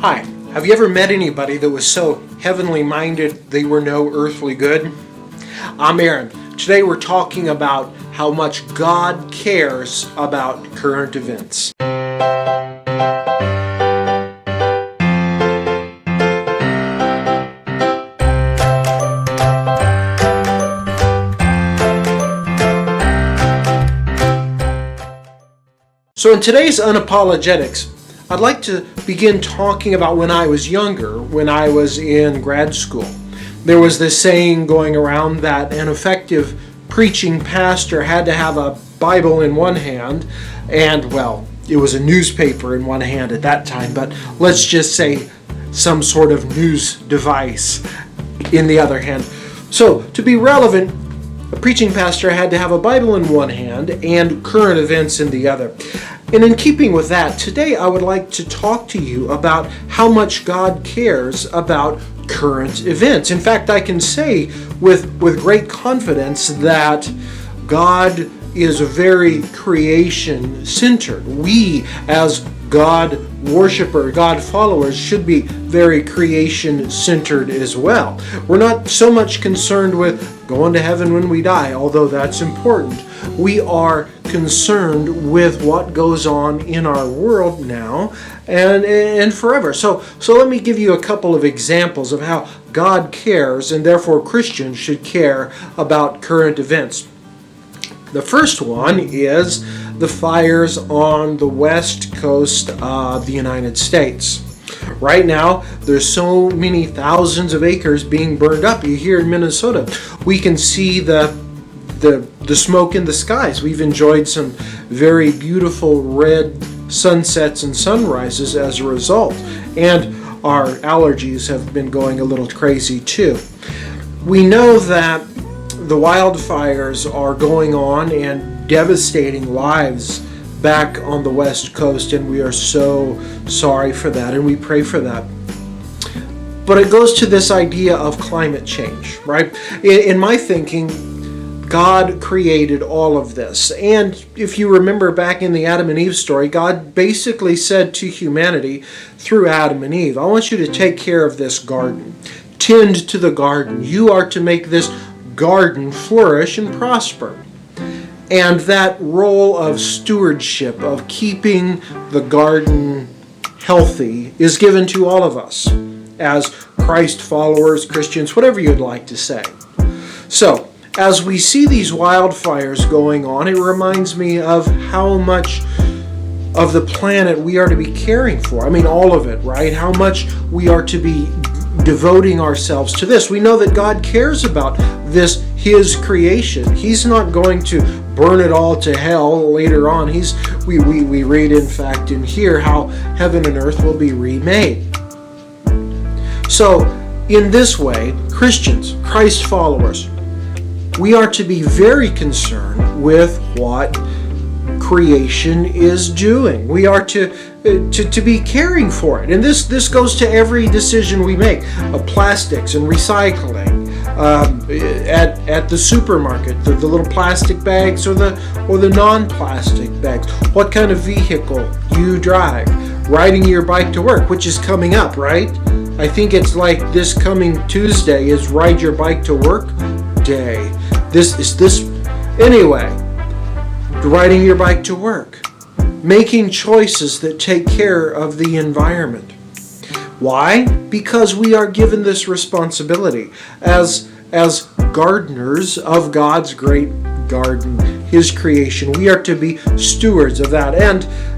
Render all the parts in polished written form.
Hi, have you ever met anybody that was so heavenly minded they were no earthly good? I'm Aaron. Today we're talking about how much God cares about current events. So in today's Unapologetics, I'd like to begin talking about when I was younger, when I was in grad school. There was this saying going around that an effective preaching pastor had to have a Bible in one hand and, well, it was a newspaper in one hand at that time, but let's just say some sort of news device in the other hand. So, to be relevant, a preaching pastor had to have a Bible in one hand and current events in the other. And in keeping with that, today I would like to talk to you about how much God cares about current events. In fact, I can say with great confidence that God is very creation-centered. We, as God worshipers, God followers, should be very creation-centered as well. We're not so much concerned with going to heaven when we die, although that's important. We are concerned with what goes on in our world now and forever. So let me give you a couple of examples of how God cares, and therefore Christians should care about current events. The first one is the fires on the west coast of the United States. Right now, there's so many thousands of acres being burned up. Here in Minnesota, we can see the smoke in the skies. We've enjoyed some very beautiful red sunsets and sunrises as a result, and our allergies have been going a little crazy too. We know that the wildfires are going on and devastating lives back on the West Coast, and we are so sorry for that, and we pray for that. But it goes to this idea of climate change, right? In my thinking, God created all of this. And if you remember back in the Adam and Eve story, God basically said to humanity through Adam and Eve, I want you to take care of this garden. Tend to the garden. You are to make this garden flourish and prosper. And that role of stewardship, of keeping the garden healthy, is given to all of us as Christ followers, Christians, whatever you'd like to say. So, as we see these wildfires going on, it reminds me of how much of the planet we are to be caring for. I mean, all of it, right? How much we are to be devoting ourselves to this. We know that God cares about this, His creation. He's not going to burn it all to hell later on. We read, in fact, in here how heaven and earth will be remade. So, in this way, Christians, Christ followers, we are to be very concerned with what creation is doing. We are to be caring for it. And this goes to every decision we make of plastics and recycling, at the supermarket, the little plastic bags or the non-plastic bags, what kind of vehicle you drive, riding your bike to work, which is coming up, right? I think it's like this coming Tuesday is Ride Your Bike to Work Day. Anyway, riding your bike to work, making choices that take care of the environment. Why? Because we are given this responsibility as gardeners of God's great garden, His creation. We are to be stewards of that.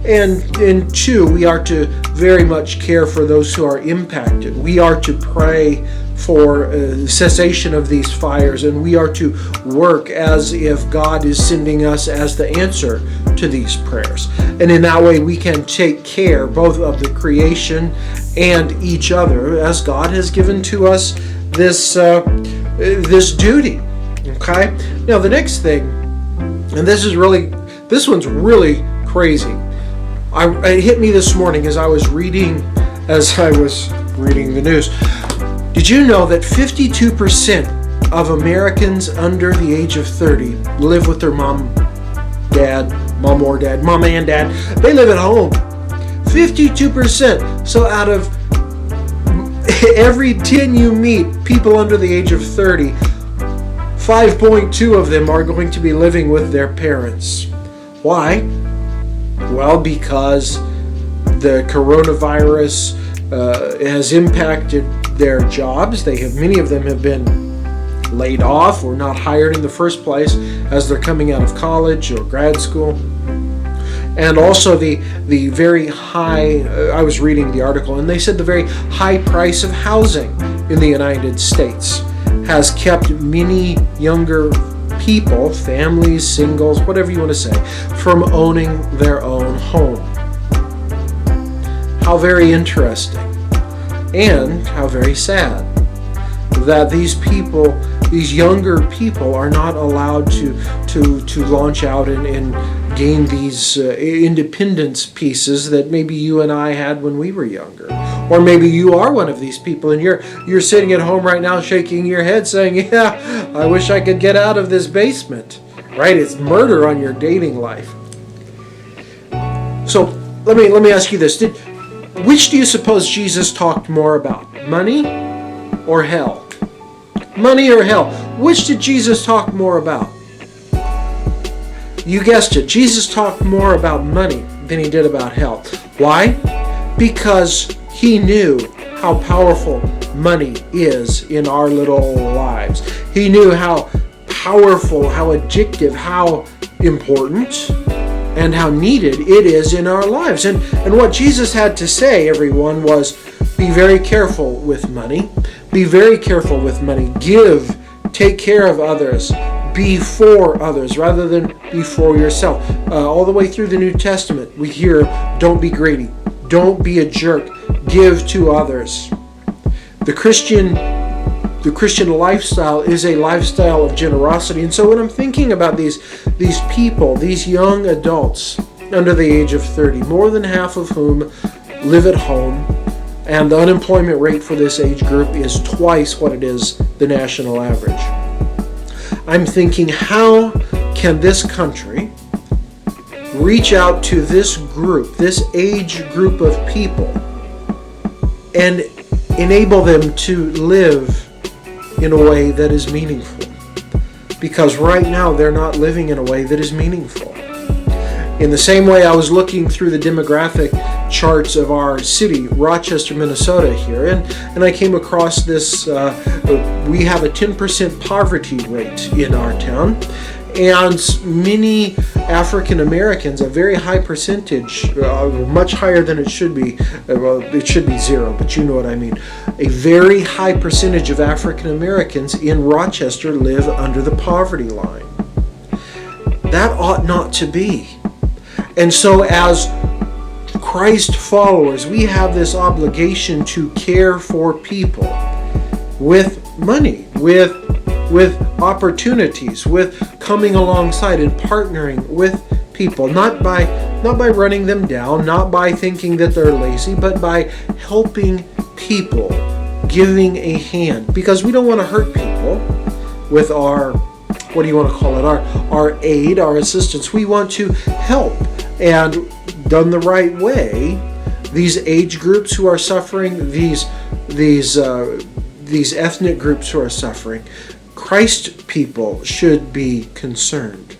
And two, we are to very much care for those who are impacted. We are to pray for cessation of these fires, and we are to work as if God is sending us as the answer to these prayers. And in that way we can take care both of the creation and each other, as God has given to us this duty. Okay? Now the next thing, and this one's really crazy. It hit me this morning as I was reading the news. Did you know that 52% of Americans under the age of 30 live with their mom and dad? They live at home. 52%. So out of Every 10 you meet, people under the age of 30, 5.2 of them are going to be living with their parents. Why? Well, because the coronavirus has impacted their jobs. Many of them have been laid off or not hired in the first place as they're coming out of college or grad school. And also the very high, I was reading the article, and they said the very high price of housing in the United States has kept many younger people, families, singles, whatever you want to say, from owning their own home. How very interesting, and how very sad that these people, these younger people, are not allowed to launch out and gain these independence pieces that maybe you and I had when we were younger. Or maybe you are one of these people and you're sitting at home right now shaking your head saying, yeah, I wish I could get out of this basement. Right? It's murder on your dating life. So let me ask you this. Which do you suppose Jesus talked more about? Money or hell? Money or hell? Which did Jesus talk more about? You guessed it. Jesus talked more about money than he did about hell. Why? Because he knew how powerful money is in our little lives. He knew how powerful, how addictive, how important, and how needed it is in our lives. And what Jesus had to say, everyone, was be very careful with money. Be very careful with money. Give, take care of others. Be for others rather than be for yourself. All the way through the New Testament, we hear, don't be greedy. Don't be a jerk. Give to others. The Christian lifestyle is a lifestyle of generosity. And so when I'm thinking about these people, these young adults under the age of 30, more than half of whom live at home, and the unemployment rate for this age group is twice what it is the national average. I'm thinking, how can this country reach out to this group, this age group of people, and enable them to live in a way that is meaningful? Because right now they're not living in a way that is meaningful. In the same way, I was looking through the demographic charts of our city, Rochester, Minnesota here, and I came across this, we have a 10% poverty rate in our town, and many African Americans, a very high percentage, much higher than it should be, well, it should be zero, but you know what I mean. A very high percentage of African Americans in Rochester live under the poverty line. That ought not to be. And so as Christ followers, we have this obligation to care for people with money, with opportunities, with coming alongside and partnering with people, not by running them down, not by thinking that they're lazy, but by helping people, giving a hand, because we don't want to hurt people with our, what do you want to call it, our aid, our assistance. We want to help, and done the right way, these age groups who are suffering, these ethnic groups who are suffering, Christ people should be concerned.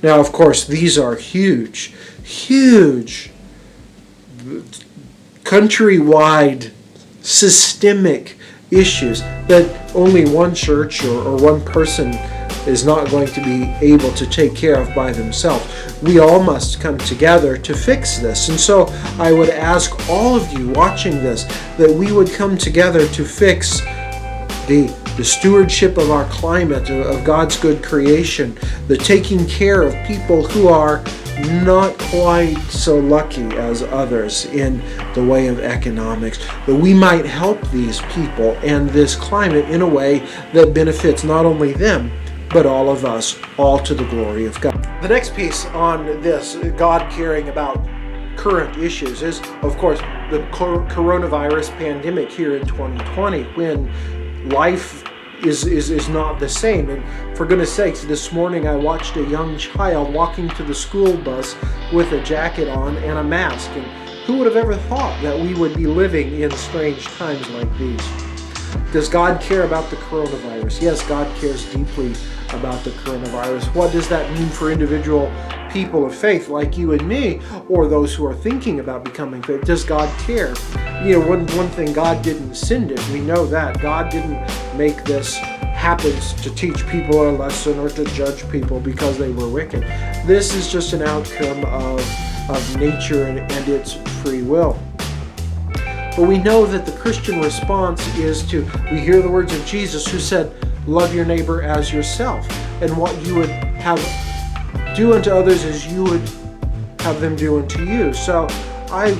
Now, of course, these are huge countrywide systemic issues that only one church or one person is not going to be able to take care of by themselves. We all must come together to fix this. And so I would ask all of you watching this that we would come together to fix the stewardship of our climate, of God's good creation, the taking care of people who are not quite so lucky as others in the way of economics, that we might help these people and this climate in a way that benefits not only them, but all of us, all to the glory of God. The next piece on this, God caring about current issues, is, of course, the coronavirus pandemic here in 2020, when life is not the same. And for goodness sakes, this morning I watched a young child walking to the school bus with a jacket on and a mask. And Who would have ever thought that we would be living in strange times like these? Does God care about the coronavirus? Yes, God cares deeply about the coronavirus. What does that mean for individual people of faith like you and me, or those who are thinking about becoming faith? Does God care? One thing, God didn't send it. We know that. God didn't make this happen to teach people a lesson or to judge people because they were wicked. This is just an outcome of nature and its free will. But we know that the Christian response is we hear the words of Jesus, who said, love your neighbor as yourself. And what you would have do unto others as you would have them do unto you. So I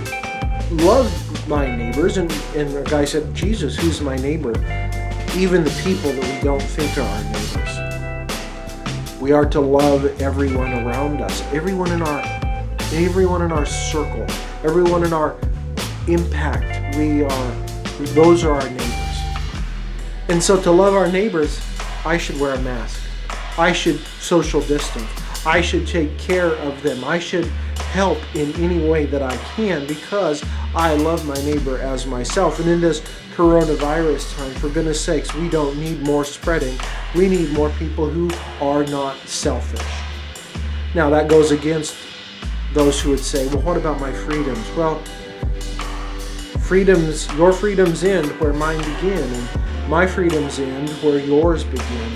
love my neighbors. And the guy said, Jesus, who's my neighbor? Even the people that we don't think are our neighbors. We are to love everyone around us, everyone in our circle, everyone in our impact. Those are our neighbors. And so to love our neighbors, I should wear a mask. I should social distance. I should take care of them. I should help in any way that I can because I love my neighbor as myself. And in this coronavirus time, for goodness sakes, we don't need more spreading. We need more people who are not selfish. Now that goes against those who would say, well, what about my freedoms? Well, your freedoms end where mine begin, and my freedoms end where yours begin.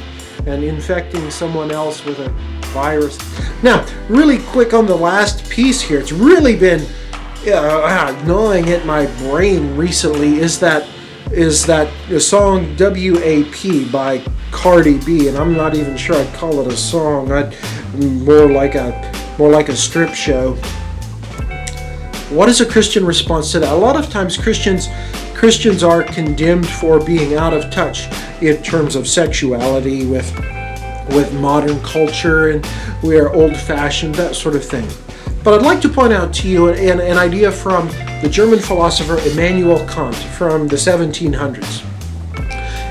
And infecting someone else with a virus. Now, really quick on the last piece here, it's really been gnawing at my brain recently, is that song WAP by Cardi B, and I'm not even sure I'd call it a song. More like a strip show. What is a Christian response to that? A lot of times Christians are condemned for being out of touch in terms of sexuality with modern culture, and we are old-fashioned, that sort of thing. But I'd like to point out to you an idea from the German philosopher Immanuel Kant from the 1700s.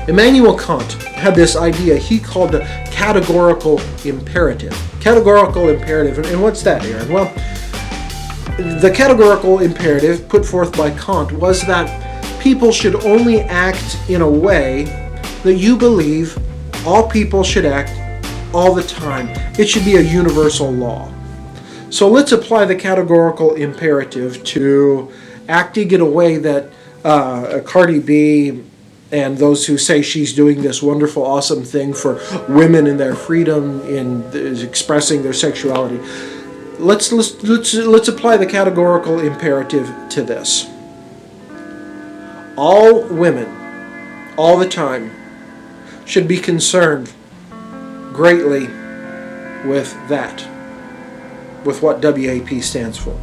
Immanuel Kant had this idea he called the categorical imperative. Categorical imperative, and what's that, Aaron? Well, the categorical imperative put forth by Kant was that people should only act in a way that you believe all people should act all the time. It should be a universal law. So let's apply the categorical imperative to acting in a way that Cardi B and those who say she's doing this wonderful, awesome thing for women in their freedom in expressing their sexuality. Let's apply the categorical imperative to this. All women, all the time, should be concerned greatly with that, with what WAP stands for,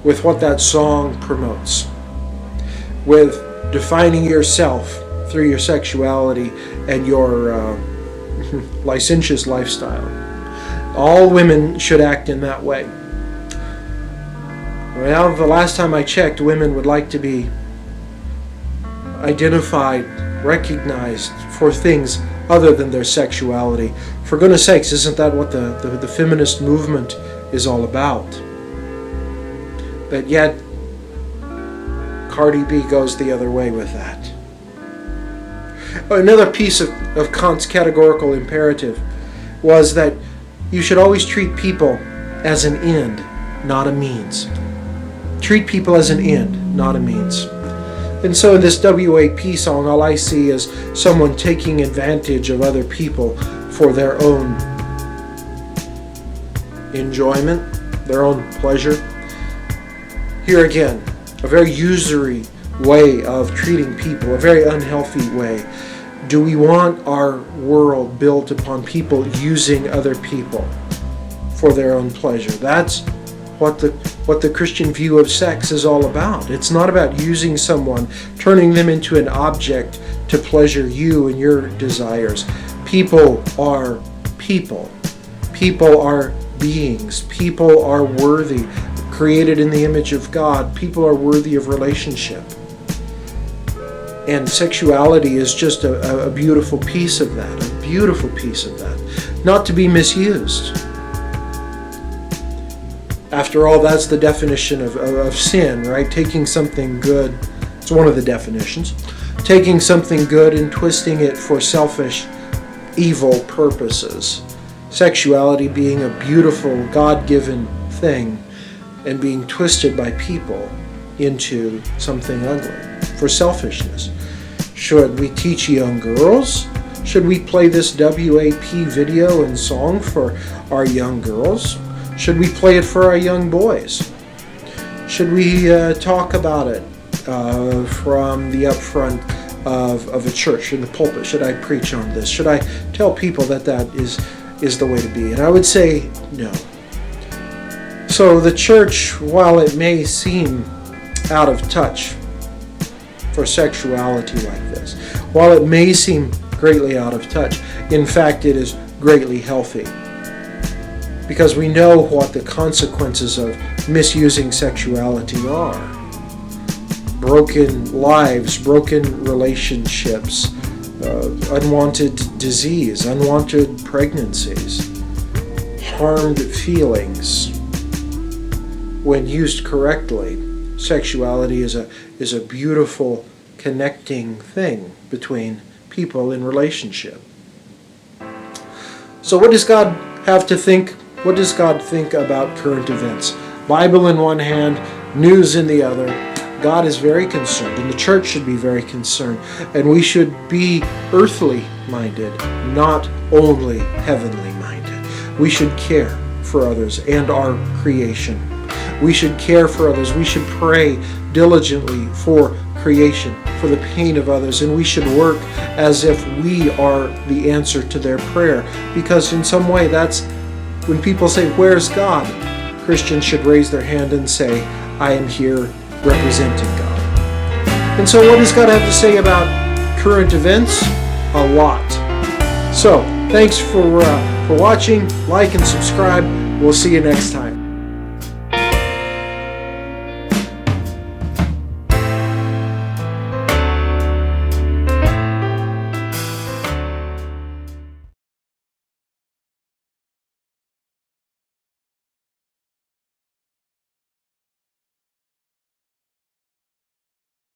with what that song promotes, with defining yourself through your sexuality and your licentious lifestyle. All women should act in that way. Well, the last time I checked, women would like to be identified, recognized for things other than their sexuality. For goodness sakes, isn't that what the feminist movement is all about? But yet, Cardi B goes the other way with that. Another piece of Kant's categorical imperative was that you should always treat people as an end, not a means. Treat people as an end, not a means. And so in this WAP song, all I see is someone taking advantage of other people for their own enjoyment, their own pleasure. Here again, a very usury way of treating people, a very unhealthy way. Do we want our world built upon people using other people for their own pleasure? That's what the Christian view of sex is all about. It's not about using someone, turning them into an object to pleasure you and your desires. People are people. People are beings. People are worthy, created in the image of God. People are worthy of relationship. And sexuality is just a beautiful piece of that, a beautiful piece of that, not to be misused. After all, that's the definition of sin, right? Taking something good, it's one of the definitions. Taking something good and twisting it for selfish, evil purposes. Sexuality being a beautiful, God-given thing and being twisted by people into something ugly for selfishness. Should we teach young girls? Should we play this WAP video and song for our young girls? Should we play it for our young boys? Should we talk about it from the upfront of a church, in the pulpit? Should I preach on this? Should I tell people that is the way to be? And I would say no. So the church, while it may seem out of touch for sexuality like this, while it may seem greatly out of touch, in fact it is greatly healthy, because we know what the consequences of misusing sexuality are. Broken lives, broken relationships, unwanted disease, unwanted pregnancies, harmed feelings. When used correctly, sexuality is a beautiful connecting thing between people in relationship. So what does God have to think? What does God think about current events? Bible in one hand, news in the other. God is very concerned, and the church should be very concerned, and we should be earthly minded, not only heavenly minded. We should care for others and our creation. We should care for others. We should pray diligently for creation, for the pain of others, and we should work as if we are the answer to their prayer, because in some way that's when people say, "Where's God?" Christians should raise their hand and say, "I am here representing God." And so what does God have to say about current events? A lot. So thanks for watching. Like and subscribe. We'll see you next time.